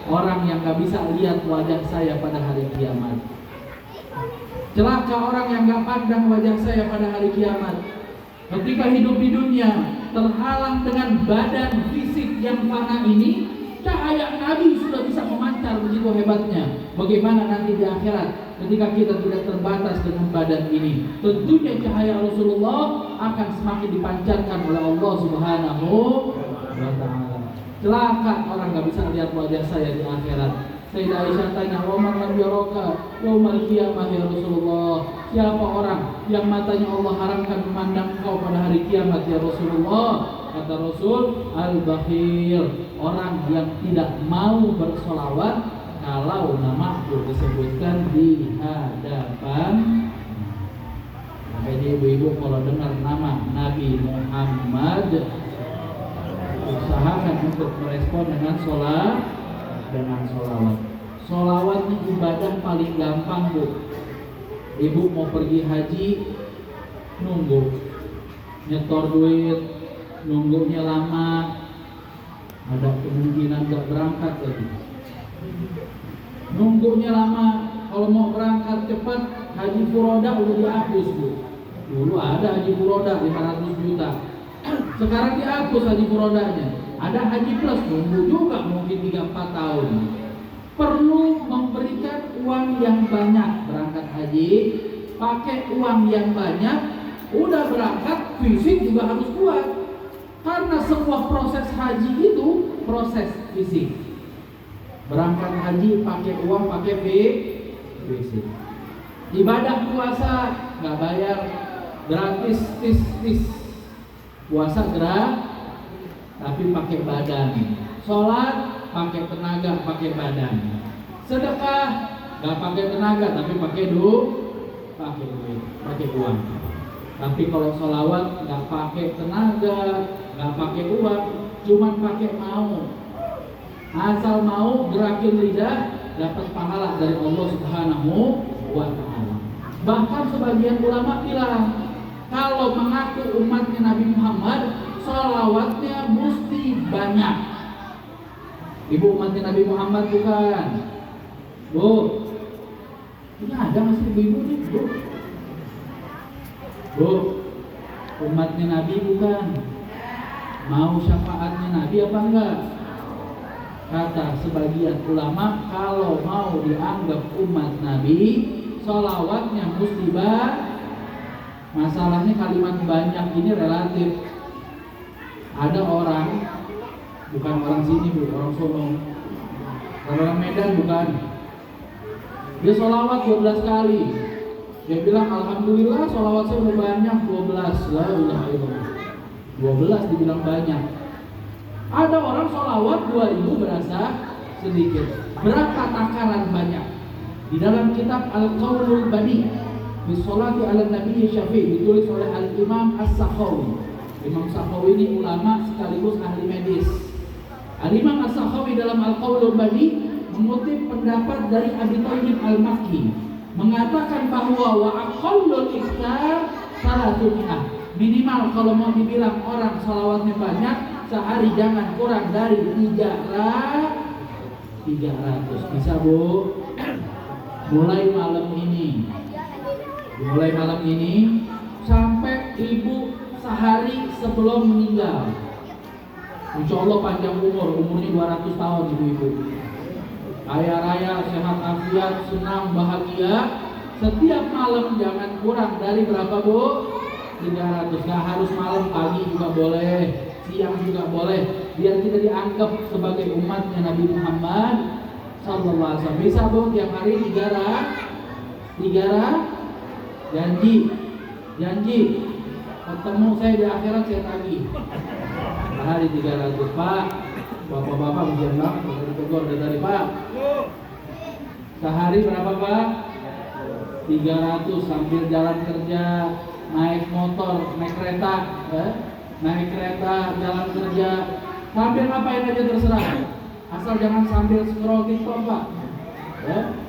orang yang gak bisa lihat wajah saya pada hari kiamat. Celaka orang yang gak pandang wajah saya pada hari kiamat. Ketika hidup di dunia terhalang dengan badan fisik yang fana ini, cahaya Nabi sudah bisa memancar begitu hebatnya. Bagaimana nanti di akhirat ketika kita tidak terbatas dengan badan ini? Tentunya cahaya Rasulullah akan semakin dipancarkan oleh Allah Subhanahu wa ta'ala. Celaka orang gak bisa lihat wajah saya di akhirat. Sayyidah Aisyah tanya, "Wa man lam yaraka yaumal qiyamah ya Rasulullah?" Siapa orang yang matanya Allah haramkan memandang engkau pada hari kiamat ya Rasulullah? Kata Rasul, al-bakhil, orang yang tidak mau bersolawat kalau nama disebutkan di hadapan. Jadi ibu-ibu kalau dengar nama Nabi Muhammad, usahakan untuk merespon dengan solawat. Solawat ini ibadah paling gampang, Bu. Ibu mau pergi haji, nunggu, nyetor duit, nunggunya lama, ada kemungkinan gak berangkat lagi. Nunggunya lama, kalau mau berangkat cepat, haji furoda udah dihapus, Bu. Dulu ada haji furoda 500 juta. Sekarang dihapus haji furodanya. Ada haji plus, nunggu juga mungkin 3-4 tahun. Perlu memberikan uang yang banyak berangkat haji, pakai uang yang banyak, udah berangkat, fisik juga harus kuat. Karena semua proses haji itu proses fisik. Berangkat haji pakai uang, pakai fisik. Ibadah puasa nggak bayar, gratis, tis. Puasa gratis, tapi pakai badan. Sholat pakai tenaga, pakai badan. Sedekah nggak pakai tenaga, tapi pakai duit, pakai uang. Tapi kalau sholawat nggak pakai tenaga, nggak pakai uang, cuma pakai mau. Asal mau gerakin lidah, dapat pahala dari Allah Subhanahu wa ta'ala. Bahkan sebagian ulama bilang, kalau mengaku umatnya Nabi Muhammad, sholawatnya mesti banyak. Ibu umatnya Nabi Muhammad bukan? Bu, ini ada masih ibu nih, Bu? Bu, umatnya Nabi bukan? Mau syafaatnya Nabi apa enggak? Kata sebagian ulama, kalau mau dianggap umat Nabi, sholawatnya mesti banyak. Masalahnya kalimat banyak ini relatif. Ada orang, bukan orang sini, Bu, orang Solo, orang Medan bukan. Dia sholawat 12 kali. Dia bilang, alhamdulillah sholawat saya udah banyak 12. La ilaha illallah. 12 dibilang banyak. Ada orang sholawat 2000 berasa sedikit. Berapa takaran banyak? Di dalam kitab Al-Qaulul Badi Bisolati ala Nabi Syafi'i, ditulis oleh Al-Imam As-Sakhawi. Imam Sakhawi ini ulama sekaligus ahli medis. Al-Imam As-Sakhawi dalam Al-Qaulul Badi mengutip pendapat dari Abi Thayyib Al-Makki, mengatakan bahwa wa aqallul iktar salatuni'ah. Minimal kalau mau dibilang orang salawatnya banyak, sehari jangan kurang dari 300. Bisa, Bu? Mulai malam ini sampai ibu sehari sebelum meninggal. Insya Allah panjang umurnya 200 tahun ibu-ibu. Kaya raya, sehat afiat, senang, bahagia. Setiap malam jangan kurang dari berapa, Bu? 300. Gak harus malam, pagi juga boleh, siang juga boleh. Biar kita dianggap sebagai umatnya Nabi Muhammad sallallahu alaihi wasallam. Bisa, Bu, tiap hari 300. Janji ketemu saya di akhirat saya tagih. Hari 300, Pak. Bapak-bapak ujian Bang, tegur dari Pak. Sehari berapa, Pak? 300 sambil jalan kerja, naik motor, naik kereta, jalan kerja, sambil ngapain aja terserah. Asal jangan sambil scroll TikTok, Pak.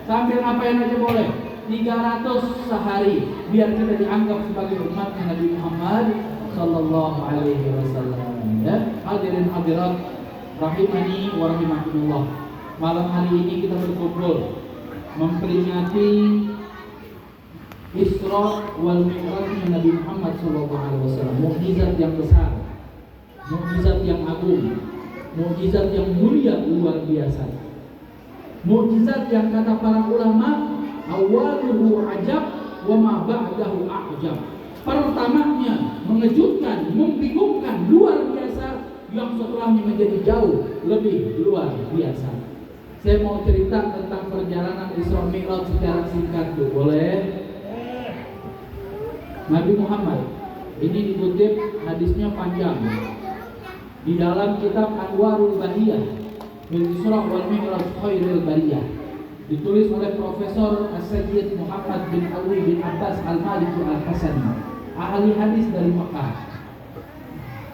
Sambil ngapain aja boleh. 300 sehari, biar kita dianggap sebagai umat Nabi Muhammad sallallahu alaihi wasallam. Hadirin hadirat rahimani wa rahimakumullah. malam hari ini kita berkumpul memperingati Isra wal Mi'rajnya Nabi Muhammad SAW. Mukjizat yang besar, mukjizat yang agung, mukjizat yang mulia luar biasa. Mukjizat yang kata para ulama, awaluhu ajab wa ma ba'dahu a'jab. Pertamanya mengejutkan, membingungkan, luar biasa, yang setelahnya menjadi jauh lebih luar biasa. Saya mau cerita tentang perjalanan Isra Mi'raj secara singkat, boleh? Nabi Muhammad ini dikutip, hadisnya panjang di dalam kitab Anwarul Bahiyah Bil Isra wal Mi'raj Khairil Bariyah, ditulis oleh Profesor As-Sayyid Muhammad bin Alwi bin Abbas Al-Maliki Al-Hasani, ahli hadis dari Mekah.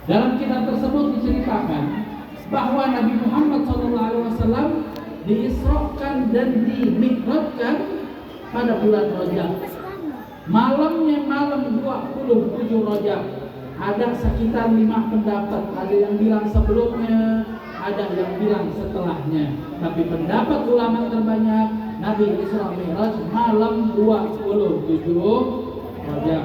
Dalam kitab tersebut diceritakan bahwa Nabi Muhammad SAW diisrokan dan dimi'rajkan pada bulan Rajab. Malamnya malam 27 Rajab. Ada sekitar 5 pendapat. Ada yang bilang sebelumnya, ada yang bilang setelahnya. Tapi pendapat ulama terbanyak, Nabi Isra Mi'raj malam 27 Rajab.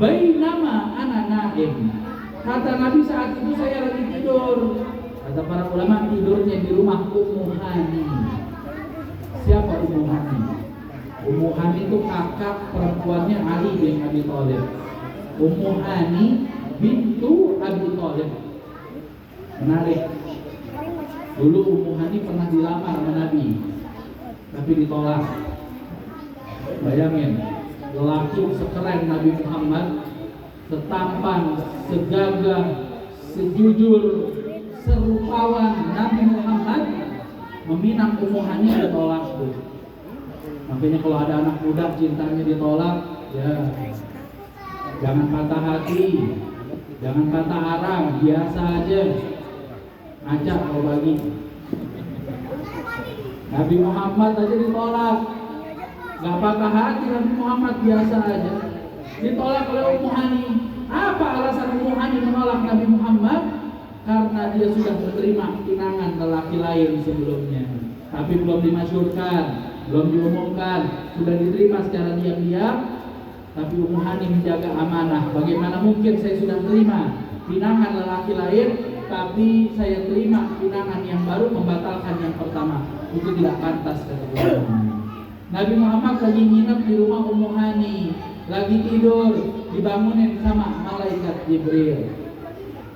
Bainama ana naim. Kata Nabi, saat itu saya lagi tidur. Kata para ulama, tidurnya di rumah Ummu Hani. Siapa Ummu Hani? Ummu Hani itu kakak perempuannya Ali bin Abi Thalib. Ummu Hani bintu Abi Thalib. Menarik. Dulu Ummu Hani pernah dilamar sama Nabi, tapi ditolak. Bayangin, lelaki sekeren Nabi Muhammad, setampan, segagah, sejujur, serupawan Nabi Muhammad, meminang Ummu Hani ditolak tuh. Makanya kalau ada anak muda cintanya ditolak, ya jangan patah hati, jangan patah arang, biasa aja, ngajak kalau bagi. Nabi Muhammad aja ditolak, gak patah hati Nabi Muhammad, biasa aja. Ditolak oleh Ummu Hani. Apa alasan Ummu Hani menolak Nabi Muhammad? Karena dia sudah menerima pinangan lelaki lain sebelumnya, tapi belum dimasyhurkan, belum diumumkan, sudah diterima secara diam-diam. Tapi Ummu Hani menjaga amanah. Bagaimana mungkin saya sudah terima pinangan lelaki lain, tapi saya terima pinangan yang baru, membatalkan yang pertama? Itu tidak pantas, kata Ummu Hani. Nabi Muhammad lagi nginep di rumah Ummu Hani, lagi tidur, dibangunin sama malaikat Jibril.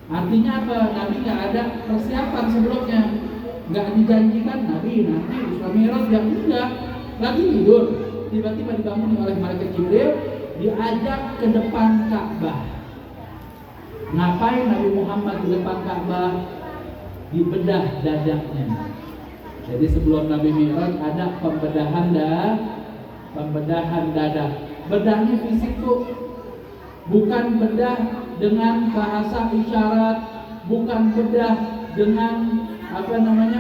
Artinya apa? Nabi nggak ada persiapan sebelumnya, nggak dijanjikan Nabi nanti Isra Mi'raj, yang enggak, lagi tidur, tiba-tiba dibangun oleh malaikat Jibril, diajak ke depan Ka'bah. Ngapain Nabi Muhammad di depan Ka'bah? Dibedah dadanya. Jadi sebelum Nabi Mi'raj ada pembedahan dada. Bedahnya fisik tuh, bukan bedah dengan bahasa isyarat, bukan bedah dengan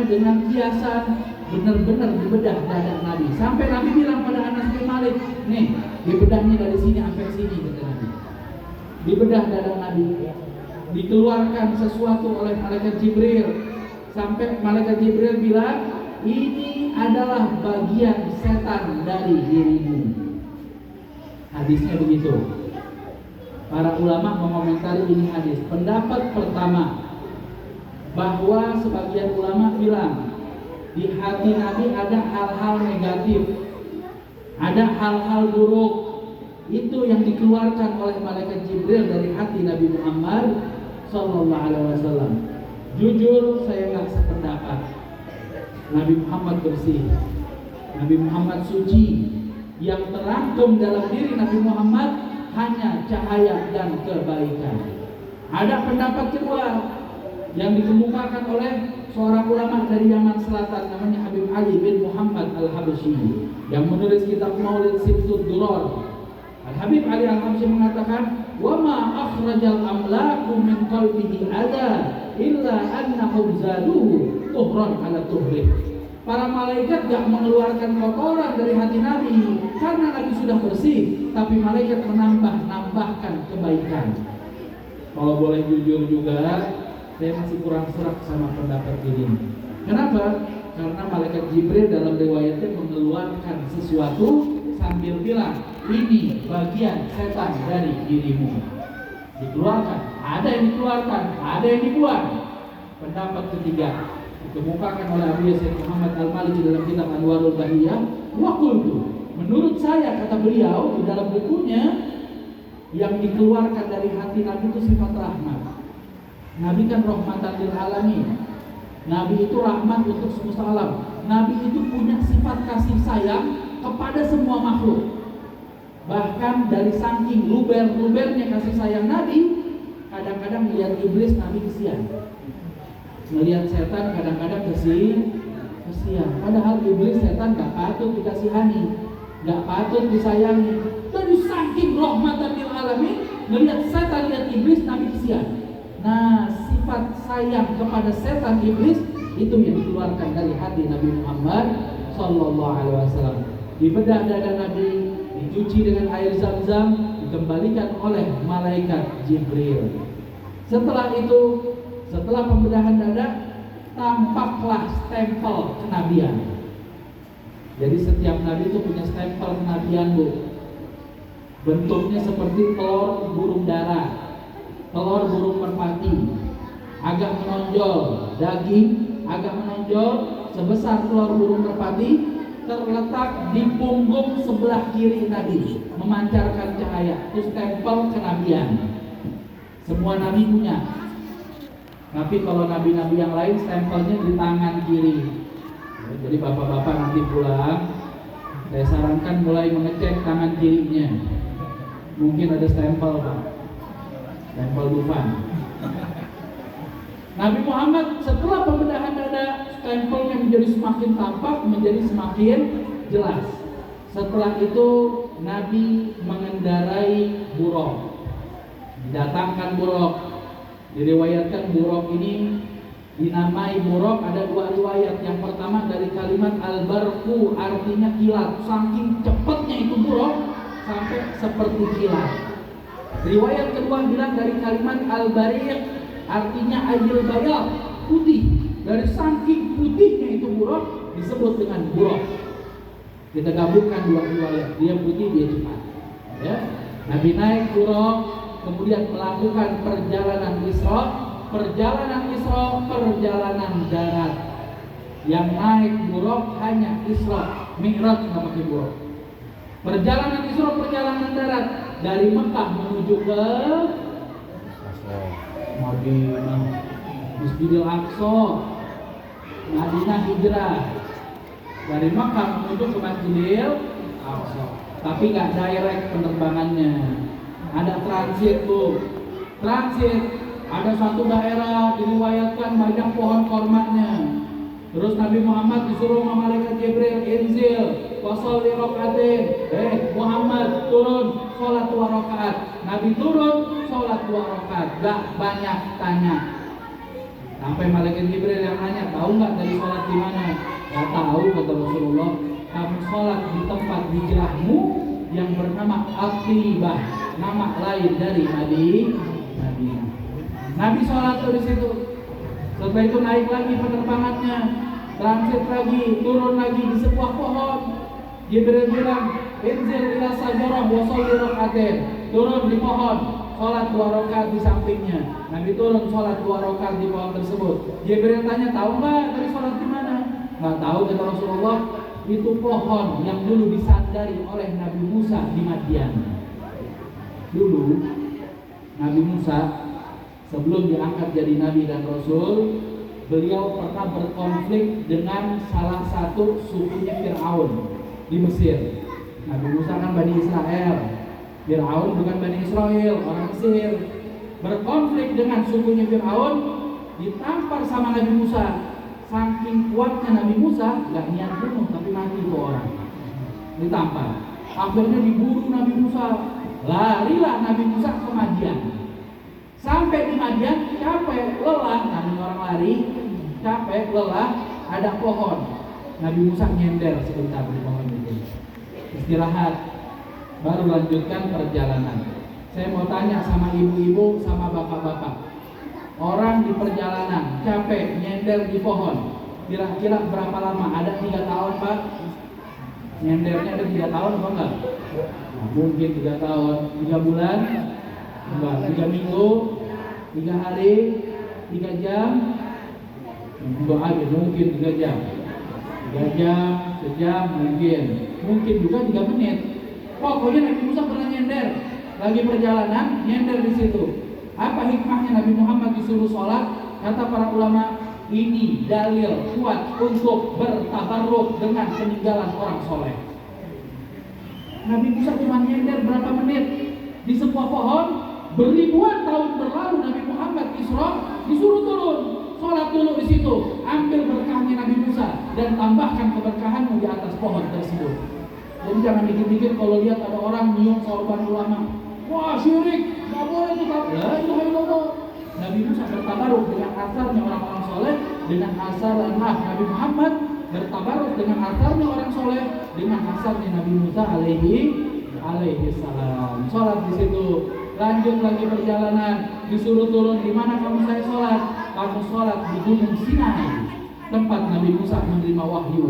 dengan kiasan, benar-benar dibedah dada Nabi. Sampai Nabi bilang pada Anas bin Malik, nih, dibedahnya dari sini sampai sini, kata Nabi. Dibedah dada Nabi. Dikeluarkan sesuatu oleh malaikat Jibril, sampai malaikat Jibril bilang, ini adalah bagian setan dari dirimu. Hadisnya begitu. Para ulama mengomentari ini hadis. Pendapat pertama, bahwa sebagian ulama bilang di hati Nabi ada hal-hal negatif, ada hal-hal buruk. Itu yang dikeluarkan oleh malaikat Jibril dari hati Nabi Muhammad Sallallahu Alaihi Wasallam. Jujur saya nggak sependapat. Nabi Muhammad bersih, Nabi Muhammad suci. Yang terangkum dalam diri Nabi Muhammad hanya cahaya dan kebaikan. Ada pendapat kedua yang dikemukakan oleh seorang ulama dari Yaman Selatan, namanya Habib Ali bin Muhammad Al-Habsyi, yang menulis kitab Maulid Sibtud Durar. Al-Habib Ali Al-Habsyi mengatakan, wa ma akhrajal amlaku min qalbihi ada illa annahum zaduhu tuhran ala tuhrih. Para malaikat gak mengeluarkan kotoran dari hati Nabi karena Nabi sudah bersih, tapi malaikat menambahkan kebaikan. Kalau boleh jujur juga, saya masih kurang serak sama pendapat ini. Kenapa? Karena malaikat Jibril dalam riwayatnya mengeluarkan sesuatu sambil bilang, ini bagian setan dari dirimu. Dikeluarkan, ada yang dikeluarkan, ada yang dibuang. Pendapat ketiga dikemukakan oleh Abu Yazid Muhammad Al-Maliki dalam kitab Anwarul Bahiyah. Wa qultu, menurut saya, kata beliau di dalam bukunya, yang dikeluarkan dari hati Nabi itu sifat rahmat. Nabi kan rahmatan lil alamin. Nabi itu rahmat untuk semesta alam. Nabi itu punya sifat kasih sayang kepada semua makhluk. Bahkan dari saking luber-lubernya kasih sayang Nabi, kadang-kadang melihat iblis Nabi kesian. Melihat setan kadang-kadang kesian. Padahal iblis setan gak patut dikasihani, gak patut disayangi. Dari saking rahmatan lil alamin, melihat setan, lihat iblis Nabi kesian. Nah, sifat sayang kepada setan iblis itu yang dikeluarkan dari hati Nabi Muhammad sallallahu alaihi wasallam. Dibedah dada Nabi, dicuci dengan air Zam-Zam, dikembalikan oleh malaikat Jibril. Setelah itu, setelah pembedahan dada, tampaklah stempel kenabian. Jadi setiap nabi itu punya stempel kenabian, Bu. Bentuknya seperti telur burung dara, telur burung merpati, agak menonjol, daging agak menonjol sebesar telur burung merpati, terletak di punggung sebelah kiri Nabi, memancarkan cahaya. Itu stempel kenabian. Semua nabi punya. Tapi kalau nabi-nabi yang lain stempelnya di tangan kiri. Jadi bapak-bapak nanti pulang, saya sarankan mulai mengecek tangan kirinya. Mungkin ada stempel, Pak. Stempel Dufan. Nabi Muhammad setelah pembedahan dada, stempelnya menjadi semakin tampak, menjadi semakin jelas. Setelah itu Nabi mengendarai buruk. Didatangkan buruk. Diriwayatkan buruk ini dinamai buruk, ada dua riwayat. Yang pertama dari kalimat al-barqu, artinya kilat. Saking cepatnya itu buruk sampai seperti kilat. Riwayat kedua bilang dari kalimat al-bariq, artinya ayil bayal, putih. Dari saking putihnya itu buruk disebut dengan buruk. Kita gabungkan dua riwayat, dia putih, dia cepat. Ya. Nabi naik buruk, kemudian melakukan perjalanan Isra. Perjalanan darat. Yang naik buruk hanya Isra, Mi'raj nggak pakai buruk. Perjalanan Isra, perjalanan darat dari Mekah menuju ke Madinah, Masjidil Aqsa, Madinah hijrah. Dari Mekah menuju ke Masjidil Aqsa. Tapi nggak direct penerbangannya. Ada transit, Bu. Transit. Ada satu daerah diriwayatkan banyak pohon kormanya. Terus Nabi Muhammad disuruh sama malaikat Jibril, inzil, washolli rokaatin. Muhammad turun, sholat 2 rakaat. Nabi turun, sholat 2 rakaat. Gak banyak tanya. Sampai malaikat Jibril yang nanya, tahu nggak dari sholat di mana? Gak tahu, kata Rasulullah. Kamu sholat di tempat hijrahmu yang bernama Aqibah, nama lain dari Madinah. Nabi sholat di situ. Setelah itu naik lagi penerbangannya, transit lagi, turun lagi di sebuah pohon. Jibril bilang, inzil ila sajarah wa sholli rakaatain. Turun di pohon, sholat 2 rakaat di sampingnya. Nabi turun sholat 2 rakaat di pohon tersebut. Jibril tanya, tahu nggak dari sholat di mana? Nggak tahu, kata Rasulullah. Itu pohon yang dulu disandari oleh Nabi Musa di Madian. Dulu Nabi Musa sebelum diangkat jadi Nabi dan Rasul, beliau pernah berkonflik dengan salah satu sukunya Fir'aun di Mesir. Nabi Musa kan Bani Israel, Fir'aun bukan Bani Israel, orang Mesir. Berkonflik dengan sukunya Fir'aun, ditampar sama Nabi Musa. Saking kuatnya Nabi Musa, gak niat bunuh tapi mati tuh orang. Ditampar. Akhirnya diburu Nabi Musa. Larilah Nabi Musa ke Madian. Sampai di Madian, capek, lelah, namanya orang lari, capek, lelah, ada pohon. Nabi Musa nyender sebentar di pohon itu, istirahat, baru lanjutkan perjalanan. Saya mau tanya sama ibu-ibu, sama bapak-bapak. Orang di perjalanan, capek, nyender di pohon, Kira-kira berapa lama? Ada 3 tahun Pak? Nyendernya ada 3 tahun apa enggak? Nah, mungkin 3 tahun, 3 bulan, enggak, 3 minggu, 3 hari, 3 jam, enggak ada, mungkin 3 jam, 3 jam, sejam, mungkin juga 3 menit. Pokoknya Nabi Musa pernah nyender, lagi perjalanan, nyender di situ. Apa hikmahnya Nabi Muhammad disuruh sholat? Kata para ulama, ini dalil kuat untuk bertabarruk dengan peninggalan orang soleh. Nabi Musa cuma nyender berapa menit di sebuah pohon. Beribuan tahun berlalu Nabi Muhammad Isra disuruh turun, sholat dulu di situ, ambil berkahnya Nabi Musa dan tambahkan keberkahanmu di atas pohon tersebut. Jadi jangan mikir-mikir kalau lihat ada orang nyium sorban ulama, wah syirik, nggak boleh itu. La ilaha illallah. Nabi Musa bertabaruk dengan asarnya orang-orang soleh, dengan asar Nabi Muhammad bertabaruk dengan asarnya orang soleh, dengan asarnya Nabi Musa alaihi salam. Sholat di situ, lanjut lagi perjalanan, disuruh turun. Di mana kamu? Saya sholat. Kamu sholat di Gunung Sinai, tempat Nabi Musa menerima wahyu.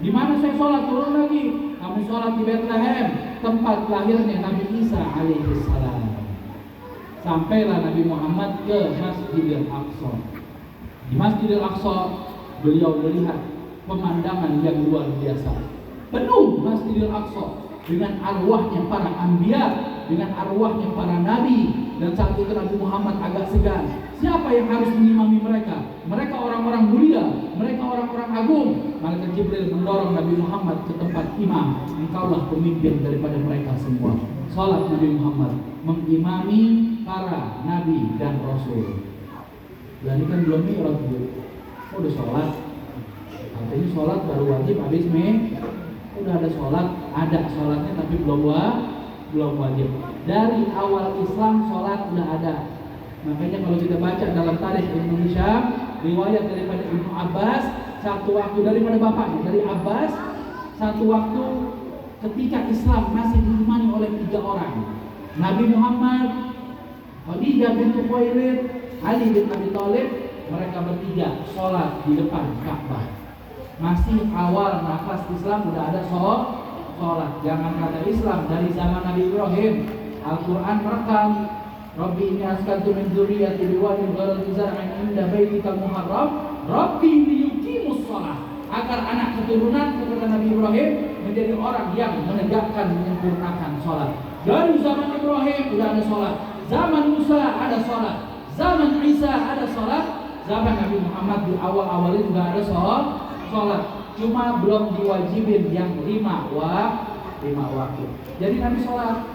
Di mana saya sholat? Turun lagi. Kamu sholat di Bethlehem, tempat lahirnya Nabi Isa alaihi salam. Sampailah Nabi Muhammad ke Masjidil Aqsa. Di Masjidil Aqsa beliau melihat pemandangan yang luar biasa. Penuh Masjidil Aqsa dengan arwahnya para anbiya, dengan arwahnya para nabi. Dan saat itu Nabi Muhammad agak segan. Siapa yang harus mengimami mereka? Mereka orang-orang mulia, mereka orang-orang agung. Malaikat Jibril mendorong Nabi Muhammad ke tempat imam. Engkaulah pemimpin daripada mereka semua. Salat Nabi Muhammad mengimami para nabi dan rasul. Dan ini kan belum mi'raj bu. Udah sholat. Artinya sholat baru wajib habis udah ada sholat, ada sholatnya tapi belum wajib. Dari awal Islam sholat udah ada. Makanya kalau kita baca dalam tarikh Indonesia, riwayat daripada Ibnu Abbas, satu waktu daripada bapaknya dari Abbas, satu waktu ketika Islam masih diimani oleh 3 orang, Nabi Muhammad, Khadijah bintu Khuwailid, Ali bin Abi Thalib, mereka bertiga sholat di depan Ka'bah. Masih awal nafas Islam udah ada sholat. Jangan kata Islam, dari zaman Nabi Ibrahim, Al-Quran merekam, Rabbi inni askantu min dzurriyyati biwadin ghairi zar'in inda baitikal muharram, Rabbi liyuqimus shalah, agar anak keturunan kepada Nabi Ibrahim menjadi orang yang menegakkan, menyempurnakan sholat. Dari zaman Ibrahim sudah ada sholat, zaman Musa ada sholat, zaman Isa ada sholat, zaman Nabi Muhammad di awal-awal itu juga ada sholat. Cuma belum diwajibin yang 5 waktu. Jadi Nabi sholat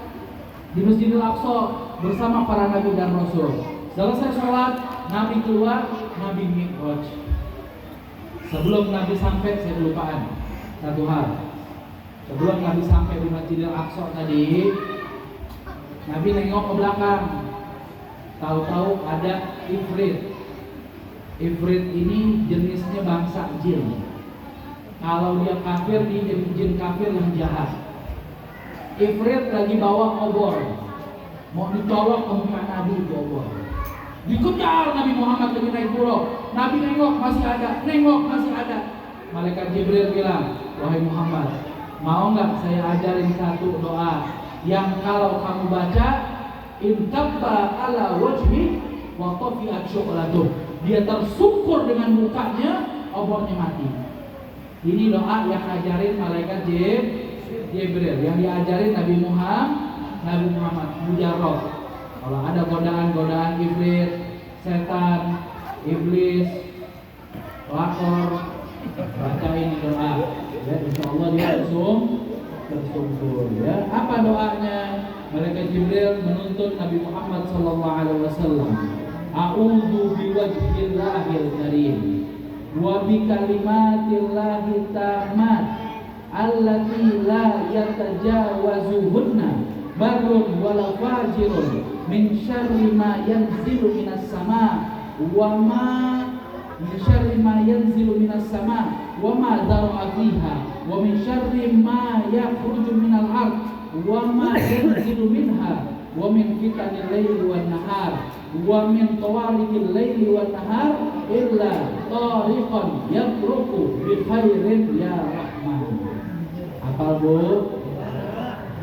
di Masjidil Aqsa bersama para nabi dan rasul. Selesai sholat, Nabi keluar, Nabi mi'raj. Sebelum Nabi sampai, saya kelupaan satu hal. Sebelum Nabi sampai di Masjidil Aqsa tadi, Nabi nengok ke belakang. Tahu-tahu ada Ifrit. Ifrit ini jenisnya bangsa jin. Kalau dia kafir, dia jadi jin kafir yang jahat. Ifrit lagi bawa obor, mau dicolok ke muka Nabi itu obor. Dikejar Nabi Muhammad lagi naik buruk. Nabi nengok masih ada. Malaikat Jibril bilang, wahai Muhammad, mau nggak saya ajarin satu doa yang kalau kamu baca, intabba ala wajhi wa tafi'at syu'latuh, dia tersungkur dengan mukanya, obornya mati. Ini doa yang ajarin malaikat Jibril, yang diajarin Nabi Muhammad mujarrab. Kalau ada godaan Ifrit, setan, iblis, lakor, baca ini doa. Ya, insyaallah dia tersungkur. Ya, apa doanya? Malaikat Jibril menuntut Nabi Muhammad SAW. A'udzu biwajhillahil karim wa bikalimatillahi tammat allati la yatajawazuhunna barrun wala fajirun min syarri ma yanzilu minas sama wa ma min syarri ma yanzilu minas sama wa ma dara'a fiha wa min syarri ma yakhruju minal ard wa ma yanzilu minha wa min fitanil laili wan nahar wa min tawalikil laili wan nahar illa tariqan yatruku bi khairin ya rahman. Hafal Bu?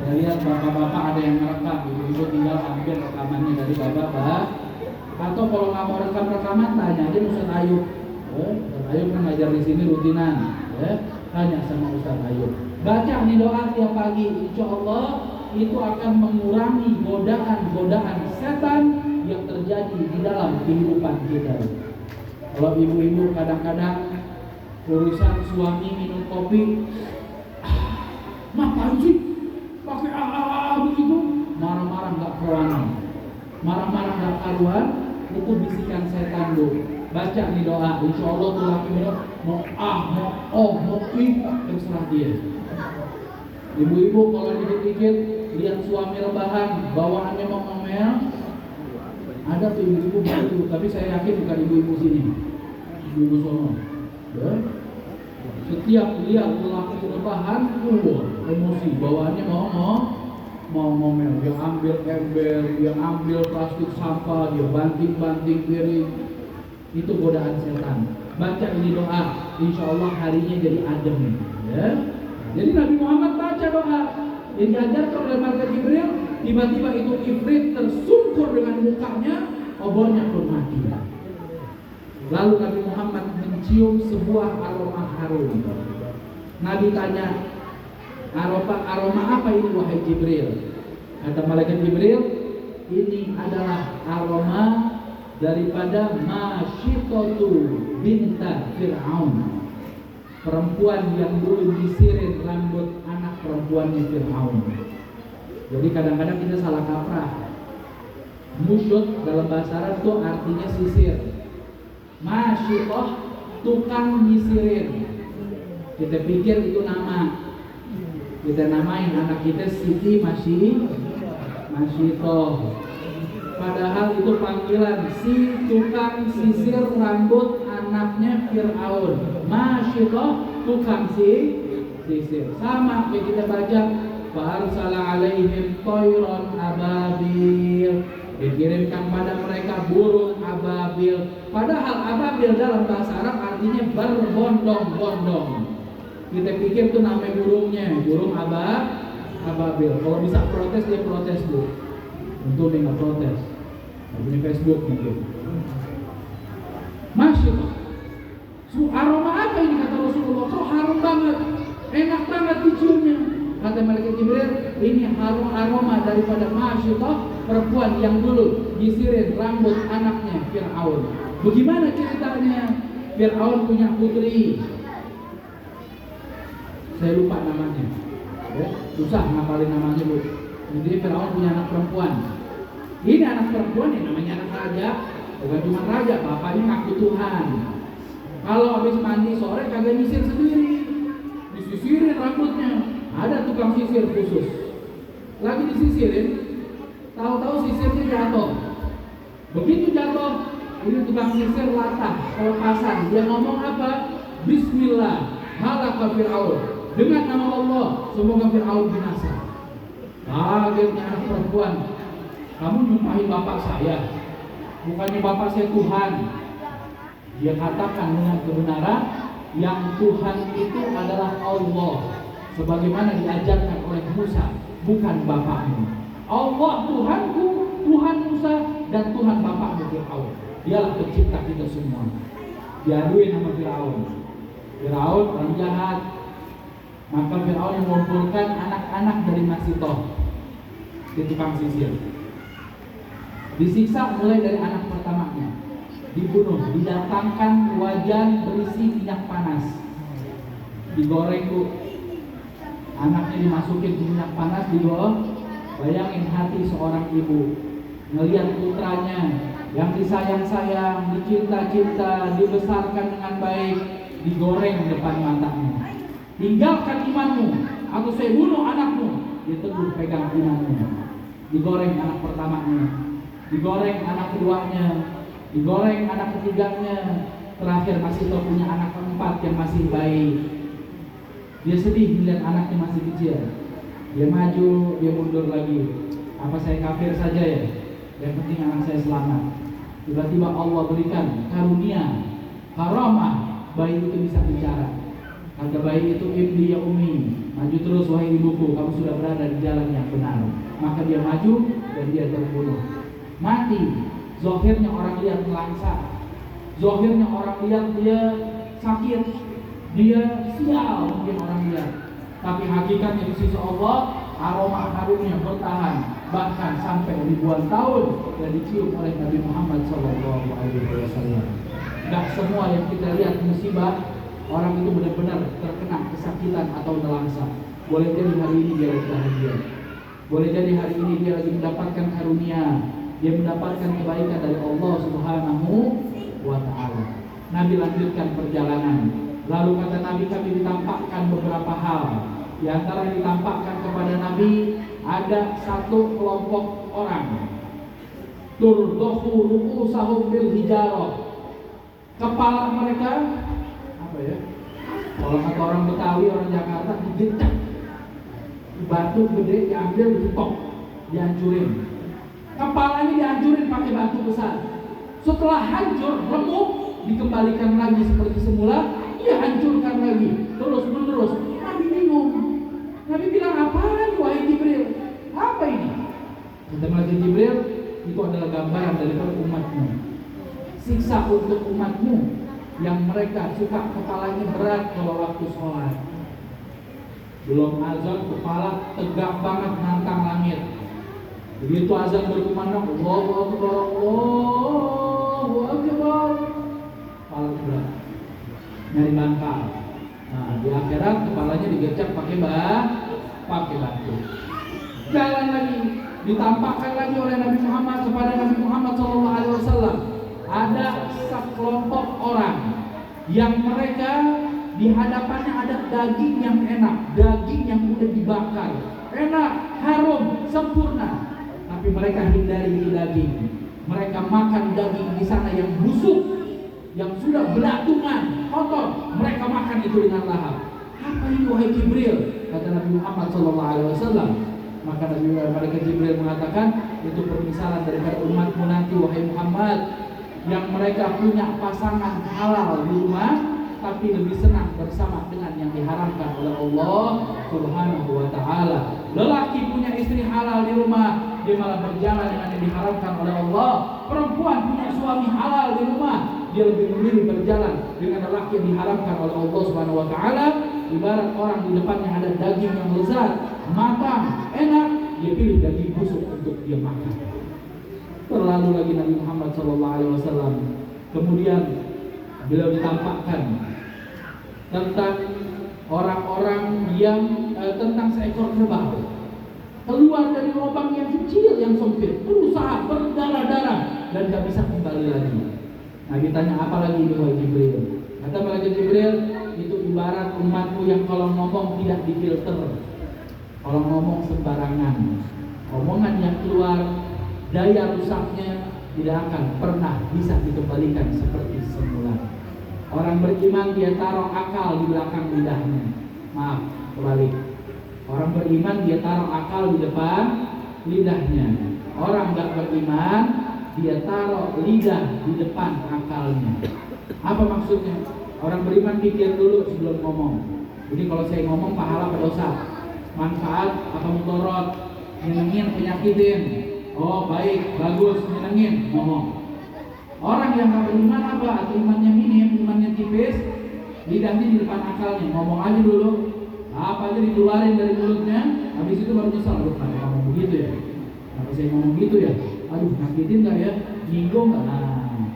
Saya lihat bapak-bapak ada yang merekam, ibu-ibu tinggal ambil rekamannya dari bapak-bapak. Atau kalau nggak mau rekam rekaman, tanya aja Ustaz Ayub. Ustaz Ayub kan ngajar di sini rutinan. Tanya sama Ustaz Ayub. Baca nih doa tiap pagi, insya Allah itu akan mengurangi godaan-godaan setan yang terjadi di dalam kehidupan kita. Kalau ibu-ibu kadang-kadang urusan suami minum kopi, ngapain sih pakai begitu, marah-marah nggak karuan, marah-marah nggak karuan, itu bisikan setan Bu. Baca nih doa, insya Allah tuh laki mau mau terserah dia. Ibu-ibu kalau dikit-dikit lihat suami rebahan, bawaannya mau ngomel, ada tuh ibu-ibu begitu, tapi saya yakin bukan ibu-ibu sini, ibu-ibu sono. Setiap lihat lelaki rebahan, emosi, bawaannya mau ngomel, dia ambil ember, dia ambil plastik sampah, dia banting-banting piring. Itu godaan setan. Baca ini doa, insya Allah harinya jadi adem. Ya. Jadi Nabi Muhammad baca doa yang diajarkan oleh malaikat Jibril, tiba-tiba itu ifrit tersungkur dengan mukanya, obornya pun mati. Lalu Nabi Muhammad mencium sebuah aroma harum. Nabi tanya, aroma apa ini wahai Jibril? Kata malaikat Jibril, ini adalah aroma daripada Masyitatu binta Fir'aun, perempuan yang dulu disirin rambut anak perempuannya Fir'aun. Jadi kadang-kadang kita salah kaprah. Musyut dalam bahasa Arab itu artinya sisir. Masyitoh tukang nyisirin. Kita pikir itu nama. Kita namain anak kita Siti Masyitoh. Padahal itu panggilan si tukang sisir rambut anaknya Fir'aun. Masyitoh tukang sisir. Sama kayak kita baca Farsala alaihim toiron ababil, dikirimkan pada mereka burung ababil. Padahal ababil dalam bahasa Arab artinya berbondong-bondong. Kita pikir itu nama burungnya, burung ababil. Kalau bisa protes dia protes Bu. Untuk dia nggak protes. Punya Facebook mungkin. Masya Allah. Aroma apa ini kata Rasulullah? Kok harum banget, enak banget diciumnya. Kata malaikat Jibril, ini harum aroma daripada Masya Allah, perempuan yang dulu nyisirin rambut anaknya Fir'aun. Bagaimana ceritanya? Fir'aun punya putri. Saya lupa namanya. Ya, susah ngapalin namanya Bu. Jadi Fir'aun punya anak perempuan. Ini anak perempuan yang namanya anak raja. Bukan cuma raja, bapaknya ngaku Tuhan. Kalau habis mandi sore kagak nyisir sendiri, disisirin rambutnya. Ada tukang sisir khusus. Lagi disisirin, tahu-tahu sisirnya jatuh. Begitu jatuh, ini tukang sisir latah, kelepasan. Dia ngomong apa? Bismillah, halaka Fir'aun. Dengan nama Allah, semoga Fir'aun binasa. Kagetnya anak perempuan, kamu nyumpahin bapak saya, bukannya bapak saya Tuhan. Dia katakan dengan kebenaran, yang Tuhan itu adalah Allah, sebagaimana diajarkan oleh Musa, bukan bapakmu. Allah Tuhanku, Tuhan Musa, dan Tuhan bapakmu Fir'aun. Dialah pencipta kita semua. Diaduin sama Fir'aun. Fir'aun orang jahat. Maka Fir'aun mengumpulkan anak-anak dari Masyitoh di tukang sisir. Disiksa mulai dari anak pertamanya, dibunuh, didatangkan wajan berisi minyak panas, digoreng Bu. Anaknya dimasukin ke minyak panas, digoreng. Bayangin hati seorang ibu ngelihat putranya yang disayang-sayang, dicinta-cinta, dibesarkan dengan baik, digoreng depan matanya. Tinggalkan imanmu atau saya bunuh anakmu. Dia teguh pegang imanmu. Digoreng anak pertamanya, digoreng anak keduanya, digoreng anak ketiganya. Terakhir masih punya anak keempat yang masih bayi. Dia sedih melihat anaknya masih kecil. Dia maju, dia mundur lagi. Apa saya kafir saja ya? Yang penting anak saya selamat. Tiba-tiba Allah berikan karunia, karamah, bayi itu bisa bicara. Kata bayi itu, ibni ya umi, maju terus wahai ibuku, kamu sudah berada di jalan yang benar. Maka dia maju dan dia terbunuh. Mati. Zahirnya orang lihat melangsa, zahirnya orang lihat dia sakit, dia sial mungkin orang lihat. Tapi hakikatnya di sisi Allah, aroma harumnya bertahan bahkan sampai ribuan tahun dan dicium oleh Nabi Muhammad SAW. Gak semua yang kita lihat musibah orang itu benar-benar terkena kesakitan atau nelangsa. Boleh jadi hari ini dia lagi bahagia, boleh jadi hari ini dia lagi mendapatkan karunia, dia mendapatkan kebaikan dari Allah Subhanahu wa Ta'ala. Nabi lanjutkan perjalanan. Lalu kata Nabi, kami ditampakkan beberapa hal. Di antara yang ditampakkan kepada Nabi ada satu kelompok orang, turdohu ru'usahum bil hijarah. Kepala mereka apa ya? Kalau kata orang Betawi, orang Jakarta, digecak. Batu gede diambil, dicetok, dihancurin. Kepalanya dihancurin pakai batu besar. Setelah hancur, remuk, dikembalikan lagi seperti semula, dia hancurkan lagi, terus menerus. Nabi bingung. Nabi bilang, apaan wahai Jibril? Apa ini? Kata malaikat Jibril, itu adalah gambaran daripada umatmu. Siksa untuk umatmu yang mereka suka kepalanya berat kalau waktu sholat. Belum azan, kepala tegak banget nantang langit. Begitu azan berkumandang, Allahu Akbar, Allahu Akbar, kepala berat, nyari bantal. Nah, di akhirat kepalanya digecap pakai batu. Jalan lagi, ditampakkan lagi oleh Nabi Muhammad kepada Nabi Muhammad SAW. Ada sekelompok orang yang mereka di hadapannya ada daging yang enak, daging yang mudah dibakar, enak, harum, sempurna. Tapi mereka hindari itu daging. Mereka makan daging di sana yang busuk, yang sudah belatungan, kotor. Mereka makan itu dengan lahap. Apa ini wahai Jibril? Kata Nabi Muhammad SAW. Maka Nabi Jibril mengatakan, itu permisalan daripada umatmu nanti wahai Muhammad, yang mereka punya pasangan halal di rumah, tapi lebih senang bersama dengan yang diharamkan oleh Allah Subhanahu wa Ta'ala. Lelaki punya istri halal di rumah, dia malah berjalan dengan yang diharamkan oleh Allah. Perempuan punya suami halal di rumah, dia lebih memilih berjalan dengan lelaki yang diharamkan oleh Allah Subhanahu wa Ta'ala. Ibarat orang di depannya ada daging yang lezat, matang, enak, dia pilih daging busuk untuk dia makan. Terlalu lagi Nabi Muhammad SAW. Kemudian beliau ditampakkan tentang orang-orang yang tentang seekor kerbau keluar dari lubang yang kecil yang sempit, berusaha berdarah-darah dan gak bisa kembali lagi. Nabi tanya, apa lagi ini wahai Jibril? Kata malaikat Jibril, itu ibarat umatmu yang kalau ngomong tidak difilter, kalau ngomong sembarangan, omongan yang keluar daya rusaknya tidak akan pernah bisa dikembalikan seperti semula. Orang beriman dia taruh akal di belakang lidahnya. Maaf, kebalik. Orang beriman dia taruh akal di depan lidahnya. Orang gak beriman dia taruh lidah di depan akalnya. Apa maksudnya? Orang beriman pikir dulu sebelum ngomong. Jadi kalau saya ngomong pahala apa dosa? Manfaat apa mudarat? Nyenengin, penyakitin? Oh baik, bagus, nyenengin, ngomong. Orang yang gak beriman apa? Atau imannya minim, imannya tipis, lidahnya di depan akalnya. Ngomong aja dulu, apa aja dikeluarin dari mulutnya, habis itu baru nyesal. Aduh, kenapa ngomong begitu ya? Kenapa saya ngomong gitu ya? Aduh, nyakitin gak ya? Nyinggung gak? Nah,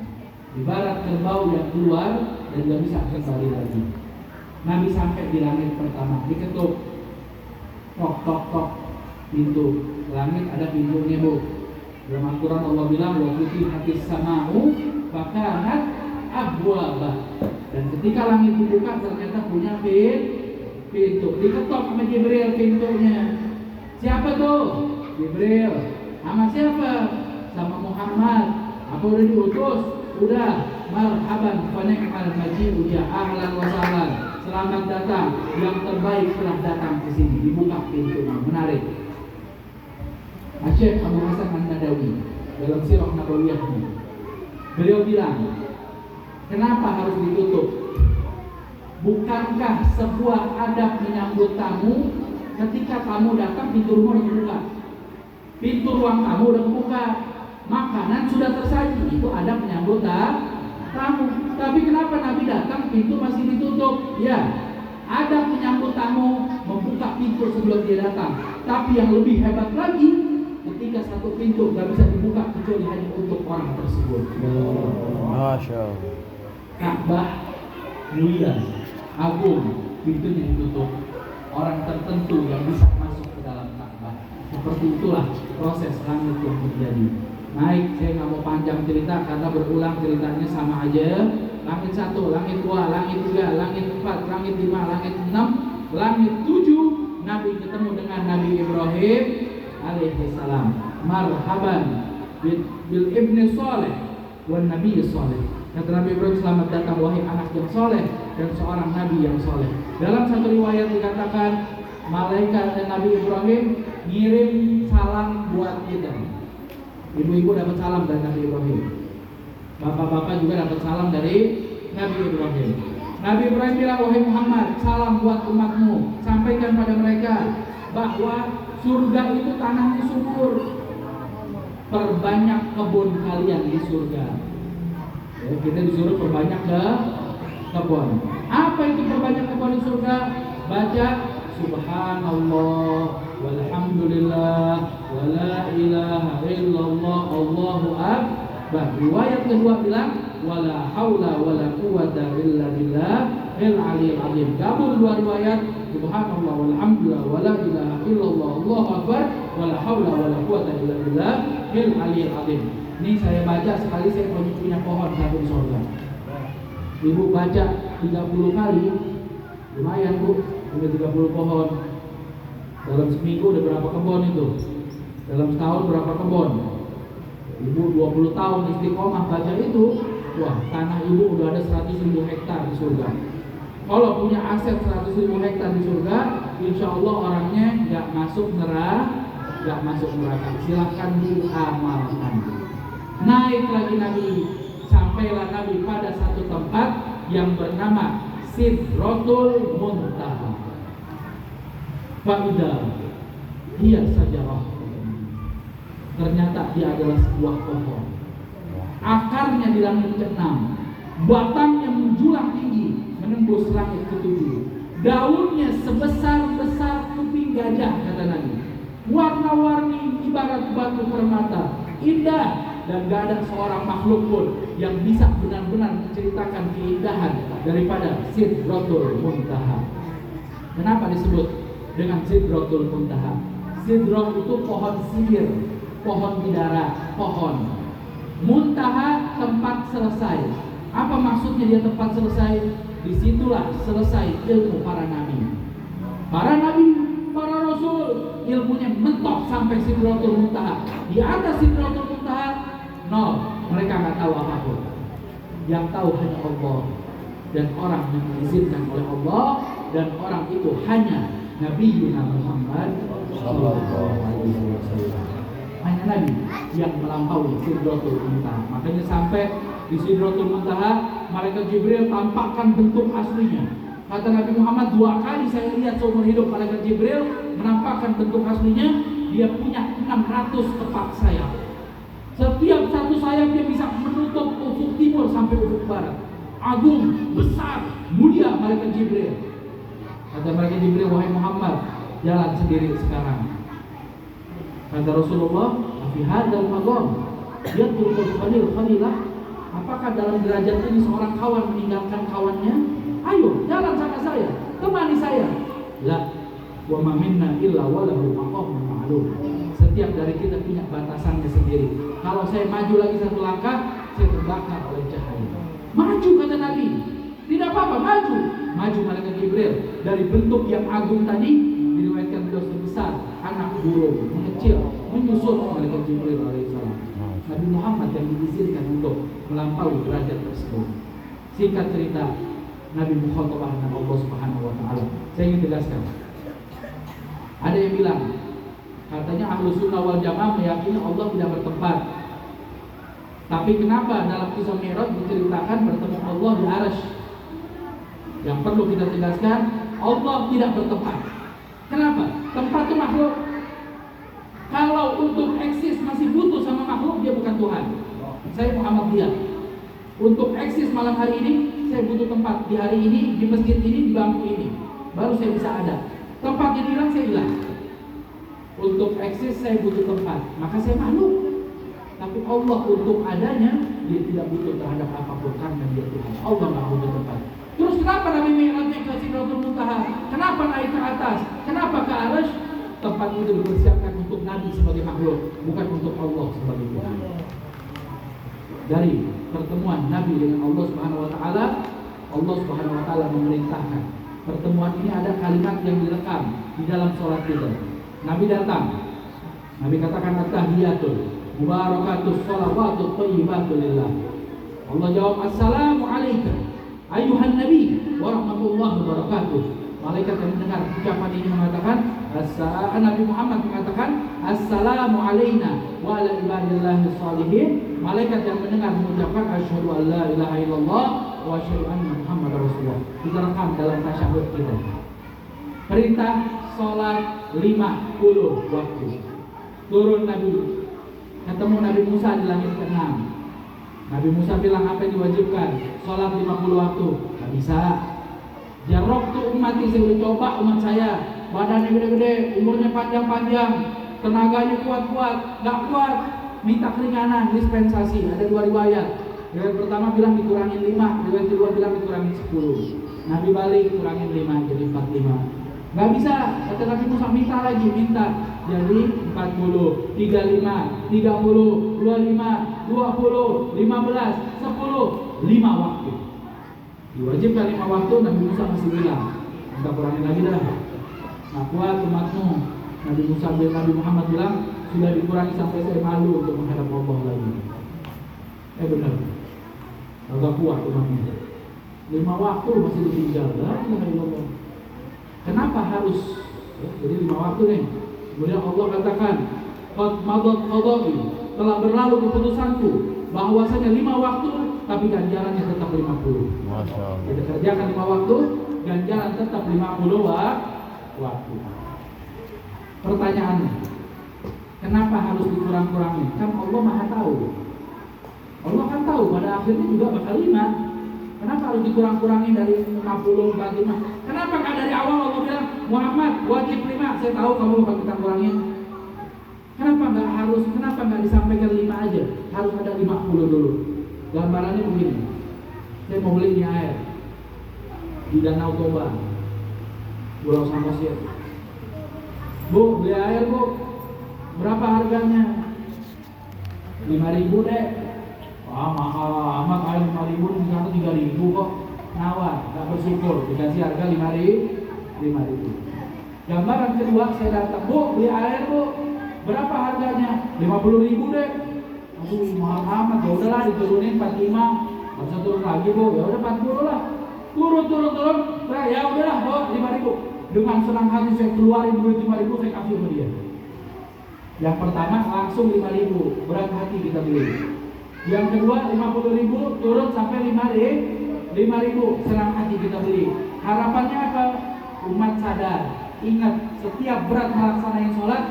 ibarat kerbau yang keluar dan gak bisa kembali lagi. Nabi sampai di langit pertama, diketuk, tok tok tok, pintu langit ada pintunya bu. Dalam Al-Quran Allah bilang wa futihatis sama'u fakanat abwaba. Dan ketika langit dibuka ternyata punya pintu. Diketok sama Jibril pintunya. Siapa tuh? Jibril. Sama siapa? Sama Muhammad. Apa udah diutus? Udah. Marhaban fa ni'mal maji'u ya ahlan wa sahlan. Selamat datang, yang terbaik telah datang ke sini. Dibuka pintunya. Menarik. Syekh Abu Hasan An-Nadawi dalam Sirah Nabawiyahnya. Beliau bilang, kenapa harus ditutup? Bukankah sebuah adab menyambut tamu ketika tamu datang pintu rumah udah kebuka, pintu ruang tamu udah kebuka, makanan sudah tersaji, itu adab menyambut tamu. Tapi kenapa Nabi datang pintu masih ditutup? Ya, adab menyambut tamu membuka pintu sebelum dia datang. Tapi yang lebih hebat lagi, ketika satu pintu gak bisa dibuka kecuali hanya untuk orang tersebut. Masya Allah. Ka'bah mulia, agung, pintunya ditutup. Orang tertentu yang bisa masuk ke dalam Ka'bah. Seperti itulah proses langit yang terjadi. Naik, saya nggak mau panjang cerita karena berulang ceritanya sama aja. Langit 1, langit 2, langit 3, langit 4, langit 5, langit 6, langit 7. Nabi ketemu dengan Nabi Ibrahim alaihissalam. Marhaban bil ibni soleh wan nabi soleh. Kata Nabi Ibrahim, selamat datang wahai anak yang soleh dan seorang nabi yang soleh. Dalam satu riwayat dikatakan malaikat dan Nabi Ibrahim ngirim salam buat kita. Ibu-ibu dapat salam dari Nabi Ibrahim, bapak-bapak juga dapat salam dari Nabi Ibrahim. Nabi Ibrahim bilang, wahai Muhammad, salam buat umatmu, sampaikan pada mereka bahwa surga itu tanahnya subur. Perbanyak kebun kalian di surga. Ya, kita disuruh perbanyak ke kebun. Apa itu perbanyak kebun di surga? Baca Subhanallah walhamdulillah wala ilaha illallah Allahu akbar. Riwayat kedua bilang wala haula wala quwata illa billah al-aliyyil azim. Gabung dua riwayat, Subhanallah walhamdulillah wala ilaha illallah Allahu akbar wala haula wala quwata illa billah al-aliyyil azim. Ini saya baca sekali saya punya pohon satu di surga. Ibu baca 30 kali, lumayan Bu, udah 30 pohon. Dalam seminggu udah berapa kebun itu? Dalam setahun berapa kebun? Ibu 20 tahun istiqomah baca itu, wah tanah ibu udah ada 100.000 hektar di surga. Kalau punya aset 100.000 hektar di surga, insya Allah orangnya nggak masuk neraka. Silahkan diamalkan. Naik lagi Nabi, sampailah Nabi pada satu tempat yang bernama Sidratul Muntaha. Faidah dia sajarah. Ternyata dia adalah sebuah pohon. Akarnya di langit ke-6, batangnya menjulang tinggi menembus langit ke-7. Daunnya sebesar-besar kuping gajah, kata Nabi. Warna-warni ibarat batu permata, indah, dan gak ada seorang makhluk pun yang bisa benar-benar menceritakan keindahan daripada Sidratul Muntaha. Kenapa disebut dengan Sidratul Muntaha? Sidrah itu pohon sihir, pohon bidara, pohon. Muntaha tempat selesai. Apa maksudnya dia tempat selesai? Disitulah selesai ilmu para nabi. Para nabi, para rasul, ilmunya mentok sampai Sidratul Muntaha. Di atas Sidratul Muntaha, nol, mereka nggak tahu apapun. Yang tahu hanya Allah dan orang yang diizinkan oleh Allah, dan orang itu hanya Nabi Muhammad SAW. Hanya Nabi yang melampaui Sidratul Muntaha. Makanya sampai di Sidratul Muntaha, malaikat Jibril tampakkan bentuk aslinya. Kata Nabi Muhammad, 2 kali saya lihat seumur hidup malaikat Jibril menampakkan bentuk aslinya. Dia punya 600 kepak sayap. Setiap satu sayapnya bisa menutup ufuk timur sampai ufuk barat. Agung, besar, mulia malaikat Jibril. Kata malaikat Jibril, wahai Muhammad, jalan sendiri sekarang. Kata Rasulullah, fi hadzal maqam yatrukul khalilah. Apakah dalam derajat ini seorang kawan meninggalkan kawannya? Ayo, jalan sama saya, temani saya. La wa ma minna illa walahu maqamun ma'lum. Setiap dari kita punya batasannya sendiri. Kalau saya maju lagi satu langkah, saya terbakar oleh cahaya. Maju, kata Nabi. Tidak apa-apa, maju. Maju malaikat Jibril. Dari bentuk yang agung tadi, diriwayatkan beliau sebesar anak burung, mengecil, menyusul malaikat Jibril alaihissalam. Nabi Muhammad yang diizinkan untuk melampaui derajat tersebut. Singkat cerita, Nabi mukhatabah dengan Allah Subhanahu wa taala. Saya ingin tegaskan. Ada yang bilang, Katanya Ahlus Sunnah wal Jamaah meyakini Allah tidak bertempat. Tapi kenapa dalam kisah Mi'raj diceritakan bertemu Allah di Arsy? Yang perlu kita tegaskan, Allah tidak bertempat. Kenapa? Tempat itu makhluk. Kalau untuk eksis masih butuh sama makhluk, dia bukan Tuhan. Saya Muhammadiyah. Untuk eksis malam hari ini, saya butuh tempat. Di hari ini, di masjid ini, di bangku ini, baru saya bisa ada. Tempatnya hilang, saya hilang. Untuk eksis saya butuh tempat, maka saya makhluk. Tapi Allah untuk adanya, dia tidak butuh terhadap apapun karena dia Tuhan. Allah nggak butuh tempat. Terus kenapa Nabi Mi'raj ke Sidratul Muntaha? Kenapa naik ke atas? Kenapa ke Arsy? Tempat itu dipersiapkan untuk Nabi sebagai makhluk, bukan untuk Allah sebagai Tuhan. Dari pertemuan Nabi dengan Allah Subhanahu wa taala, Allah Subhanahu wa taala memerintahkan. Pertemuan ini ada kalimat yang direkam di dalam sholat kita. Nabi datang. Nabi katakan at-tahiyatul mubarakatus shalawatut thayyibatul lillah. Allah jawab assalamu alayka ayuhan nabi wa rahmatullahi wa barakatuh. Malaikat yang mendengar ucapan ini mengatakan, Nabi Muhammad mengatakan, assalamu alayna wa ala ibadillahi shalihin. Malaikat yang mendengar mengucapkan asyhadu an la ilaha illallah wa asyhadu anna Muhammadar Rasulullah. Kita rekam dalam tasyahud kita. Perintah sholat 50 waktu. Turun Nabi, ketemu Nabi Musa di langit ke-6. Nabi Musa bilang apa yang diwajibkan? Sholat 50 waktu. Gak bisa. Jarok tuh umat ini, saya udah coba umat saya, badannya gede-gede, umurnya panjang-panjang, tenaganya kuat-kuat, gak kuat, minta keringanan, dispensasi. Ada 2 riwayat. Riwayat pertama bilang dikurangin 5, riwayat kedua bilang dikurangin 10. Nabi balik kurangin 5 jadi 45. Gak bisa, kata Nabi Musa minta lagi, minta. Jadi 40, 35, 30, 25, 20, 15, 10, 5 waktu. Diwajibkan 5 waktu, Nabi Musa masih bilang, minta kurangin lagi dah. Nah kuat umatmu. Nabi Musa dan Nabi Muhammad bilang, sudah dikurangi sampai saya malu untuk menghadap Allah lagi. Benar, agak kuat umatnya. 5 waktu masih ditinggal. Kenapa harus? Jadi 5 waktu nih. Kemudian Allah katakan, qad madat qada'i, telah berlalu keputusanku, bahwasanya 5 waktu tapi ganjarannya tetap 50. Masya Allah. Kita kerjakan 5 waktu, ganjaran tetap 50 waktu. Pertanyaannya, kenapa harus dikurang-kurangi? Kan Allah Maha tahu. Allah kan tahu pada akhirnya juga bakal 5. Kenapa harus dikurang-kurangi dari 50 45? Kenapa nggak dari awal Allah bilang Muhammad wajib 5? Saya tahu kamu bakal kita kurangin. Kenapa nggak disampaikan 5 aja? Harus ada 50 dulu. Gambarannya begini. Saya mau beli ini air di Danau Toba, Pulau Samosir. Bu, beli air bu. Berapa harganya? 5.000 deh. Wah mahal amat, air 5.000 di sana 3.000 kok. Nawar, gak bersyukur, dikasih harga 5.000. Gambaran kedua, saya datang, bu beli air bu. Berapa harganya? 50.000 deh. Aduh mahal amat, ya udahlah diturunin 45. Gak bisa turun lagi bu, ya udah 40 lah. Turun. Saya ya udahlah bu 5.000. Dengan senang hati saya keluarin duit 5.000, saya kasih ke dia. Yang pertama langsung 5.000, berat hati kita beli. Yang kedua 50.000 turun sampai 5.000, senang hati kita beli. Harapannya apa? Umat sadar. Ingat, setiap berat melaksanakan sholat,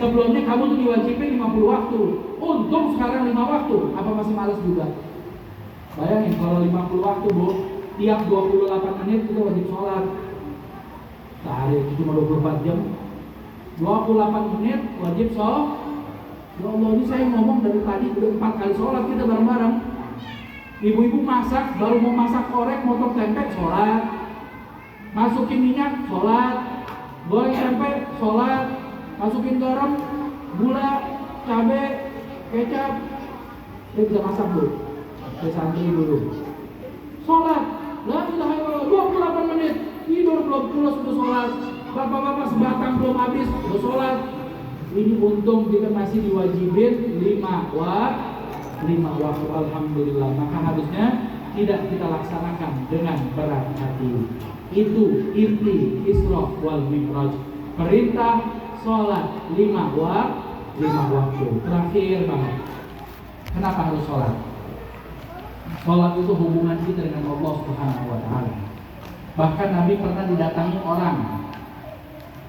sebelumnya kamu tuh diwajibin 50 waktu. Untung sekarang 5 waktu. Apa masih malas juga? Bayangin kalau 50 waktu bu, tiap 28 menit kita wajib sholat. Sehari itu cuma 24 jam. 28 menit wajib sholat. Ya Allah, ini saya ngomong dari tadi udah 4 kali sholat kita bareng-bareng. Ibu-ibu masak, baru mau masak orek, motong tempe, sholat. Masukin minyak, sholat. Goreng tempe, sholat. Masukin garam, gula, cabai, kecap. Dia bisa masak dulu. Saya santri dulu. Sholat. La ilaha illallah, 28 menit. Tidur belum pulas sudah sholat. Bapak-bapak sebatang belum habis sudah sholat. Ini untung kita masih diwajibin 5 waktu, alhamdulillah. Maka harusnya tidak kita laksanakan dengan berat hati. Itu inti Isra wal Mi'raj. Perintah sholat 5 waktu. Terakhir banget, kenapa harus sholat? Sholat itu hubungan kita dengan Allah Subhanahu wa Ta'ala. Bahkan Nabi pernah didatangi orang.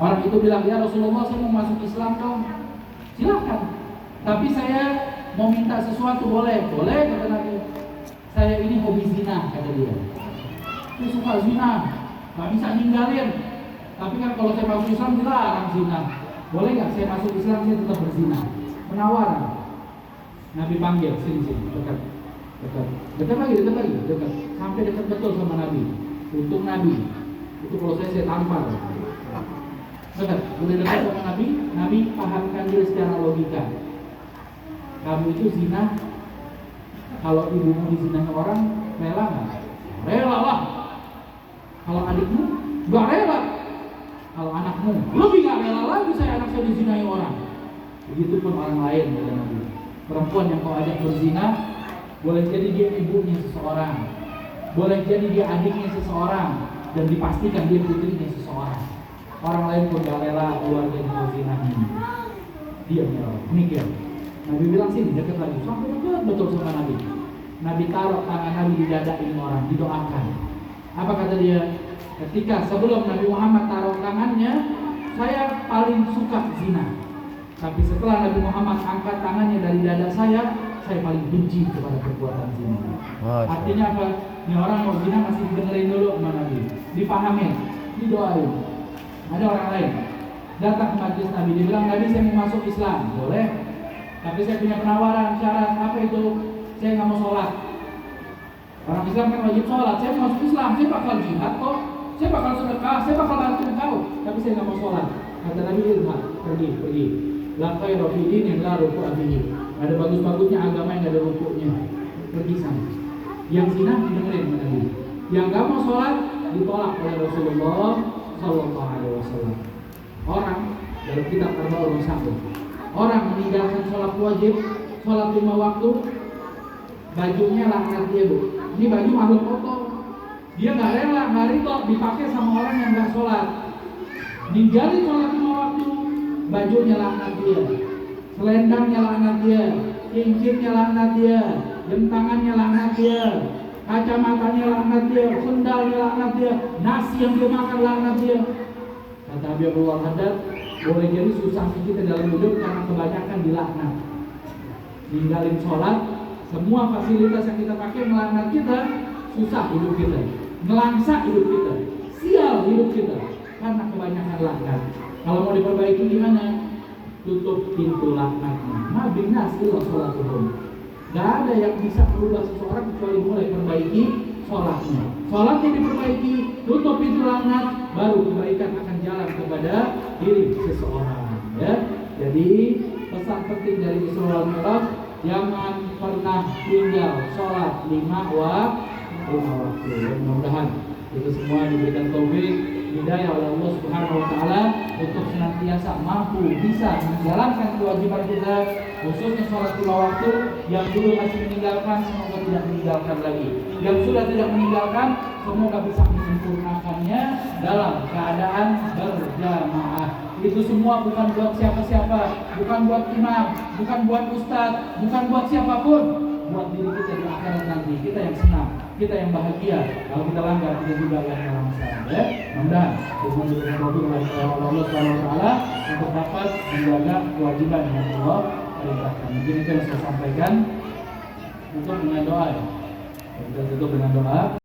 Orang itu bilang, ya Rasulullah, saya mau masuk Islam dong. Silakan. Tapi saya mau minta sesuatu, boleh? Boleh, kata Nabi. Saya ini hobi zina, kata dia. Saya suka zina, gak bisa ninggalin. Tapi kan kalau saya masuk Islam dilarang zina. Boleh gak saya masuk Islam, saya tetap berzina? Penawaran. Nabi panggil, sini, dekat. Dekat lagi. Sampai dekat betul sama Nabi. Untuk Nabi. Itu kalau saya tampar. Dekat, udah dekat sama Nabi. Nabi pahamkan dia secara logika. Kamu itu zina. Kalau ibumu dizinahi orang, rela gak? Rela lah. Kalau adikmu, gak rela. Kalau anakmu, lebih gak rela lagi anak saya dizinahi orang. Begitupun orang lain, kata Nabi. Perempuan yang kau ajak berzina, boleh jadi dia ibunya seseorang, boleh jadi dia adiknya seseorang, dan dipastikan dia putrinya seseorang. Orang lain pun gak rela keluarga yang berzinahi. Dia menyerah. Mikir. Nabi bilang sini, dekat lagi. Sampai dekat betul sama Nabi. Nabi taruh tangan Nabi di dada ini orang, didoakan. Apa kata dia? Ketika sebelum Nabi Muhammad taruh tangannya, saya paling suka zina. Tapi setelah Nabi Muhammad angkat tangannya dari dada saya paling benci kepada perbuatan zina. Artinya apa? Ini orang mau zina masih didengerin dulu sama Nabi, dipahamin, didoain. Ada orang lain datang ke majelis Nabi, dia bilang, Nabi saya mau masuk Islam, boleh? Tapi saya punya penawaran, syarat. Apa itu? Saya nggak mau sholat. Orang Islam kan wajib sholat. Saya mau masuk Islam, saya bakal jihad kok, saya bakal sedekah, saya bakal bantu engkau. Tapi saya nggak mau sholat. Kata Nabi, ilham, pergi. La khayra fi dinin la ruku'a fihi. Ada bagus-bagusnya agama yang ada rukuknya. Pergi sana. Yang zina didengerin sama Nabi. Yang nggak mau sholat ditolak oleh Rasulullah Sallallahu Alaihi Wasallam. Orang dalam kitab Arba'un Hadits, orang meninggalkan sholat wajib, sholat 5 waktu, bajunya laknat dia, Bu. Ini baju makhluk kotor. Dia nggak rela, nggak ridho dipakai sama orang yang nggak sholat. Ninggalin sholat 5 waktu, bajunya laknat dia, selendangnya laknat dia, cincinnya laknat dia, jam tangannya laknat dia, kacamatanya laknat dia, sendalnya laknat dia, nasi yang dia makan laknat dia. Kata Abi Abdullah Haddad, boleh jadi susah kita dalam hidup karena kebanyakan dilaknat. Ninggalin sholat, semua fasilitas yang kita pakai melaknat kita, susah hidup kita, ngelangsa hidup kita, sial hidup kita karena kebanyakan laknat. Kalau mau diperbaiki gimana? Tutup pintu laknatnya. Nabi nasilah sholatuhum. Gak ada yang bisa merubah seseorang kecuali mulai perbaiki sholatnya. Sholatnya diperbaiki, tutup pintu laknat, baru kebaikan akan jalan kepada diri seseorang. Ya, jadi pesan penting dari Isra wal Mi'raj, jangan pernah tinggal sholat 5 waktu. Mudah-mudahan itu semua diberikan taufik, hidayah oleh Allah Subhanahu wa Ta'ala untuk senantiasa mampu bisa menjalankan kewajiban kita, khususnya sholat 5 waktu. Yang dulu masih meninggalkan, semoga tidak meninggalkan lagi. Yang sudah tidak meninggalkan, semoga bisa menyempurnakannya dalam keadaan berjamaah. Itu semua bukan buat siapa-siapa, bukan buat imam, bukan buat ustadz, bukan buat siapapun, buat diri kita di akhirat nanti. Kita yang senang, kita yang bahagia. Kalau kita langgar, kita juga yang dalam masalah. Ya, mudah-mudahan dengan diberikan taufik oleh Allah Subhanahu wa Ta'ala untuk dapat menjaga kewajiban yang Allah perintahkan. Mungkin itu yang saya sampaikan untuk dengan doa. Kita tutup dengan doa.